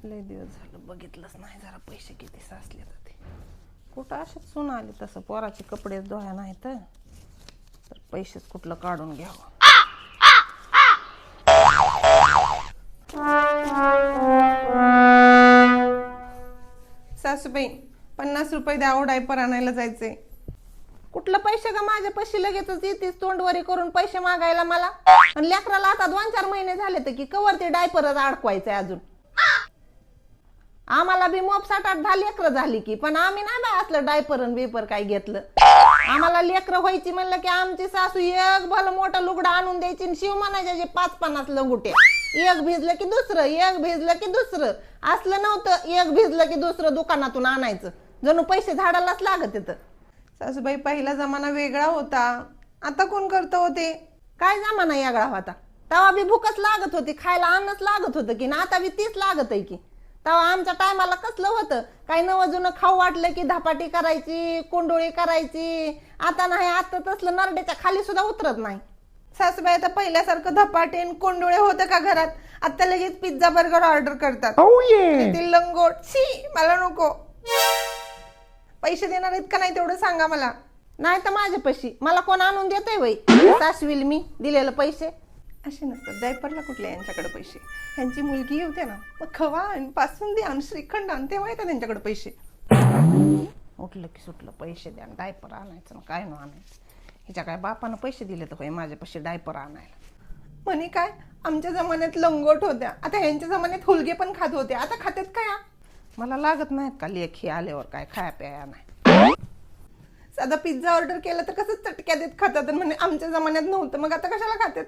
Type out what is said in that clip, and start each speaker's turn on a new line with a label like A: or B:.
A: लय दिवस झालं बघितलंच नाही, जरा पैसे किती साचले होते. कुठं असेच सून आली तसं पोराचे कपडे धुया नाही तर पैसेच कुठलं काढून घ्यावं. सासूबाई 50 रुपये द्यावं, डायपर आणायला जायचंय. कुठलं पैसे का माझ्या पैसे लगेचच येतेस तोंडवरी करून पैसे मागायला मला. आणि लेकराला आता 2-4 महिने झाले तर की कवर ते डायपरच अडकवायचंय अजून. आम्हाला बी मोप 7-8 10 लेकरं झाली की, पण आम्ही नाही बाय असलं डायपर आणि बेपर काय घेतलं. आम्हाला लेकरं व्हायची म्हणलं की आमची सासू एक भलं मोठं लुगडं आणून द्यायची आणि शिव म्हणायचे 5-50 लंगुटे. एक भिजलं की दुसरं, एक भिजलं की दुसरं. असलं नव्हतं एक भिजलं की दुसरं दुकानातून आणायचं, जणू पैसे झाडालाच लागत येतं. सासूबाई पहिला जमाना वेगळा होता, आता कोण करतं होते. काय जमाना वेगळा होता, तवा बी भूकच लागत होती, खायला अन्नच लागत होतं की ना. आता बी तीच लागत आहे की. तेव्हा आमच्या टायमाला कसलं होतं, काही नवं जुनं खाऊ वाटलं की धपाटी करायची, कोंडोळी करायची. आता नाही, आता तसलं नरड्याच्या खाली सुद्धा उतरत नाही. सासूबाई आता पहिल्यासारखं धपाटे कोंडोळे होतं का घरात? आता लगेच पिझ्झा बर्गर ऑर्डर करतात. ते लंगोट, शी मला नको. पैसे देणार आहेत का नाही तेवढं सांगा मला. नाही तर माझे पैसे मला कोण आणून देतोय वय? सासवील मी दिलेलं पैसे असे नसतात. डायपरला कुठले यांच्याकडे पैसे? ह्यांची मुलगी येते ना, मग खवा आणि पासून आण, श्रीखंड आण, तेव्हा येतात त्यांच्याकडे पैसे. उठलं की सुटलं पैसे द्या, डायपर आणायचं ना काय न आणायचं. हिच्या काय बापानं पैसे दिले तर माझे पैसे डायपर आणायला. म्हणे काय आमच्या जमान्यात लंगोट होत्या, आता ह्यांच्या जमान्यात हुलगे पण खात होते, आता खात्यात काय? मला लागत नाहीत का लेखी आल्यावर काय खाया प्याया नाही. साधा पिझ्झा ऑर्डर केला तर कसं चटक्या देत खातात, म्हणे आमच्या जमान्यात नव्हतं, मग आता कशाला खात्यात?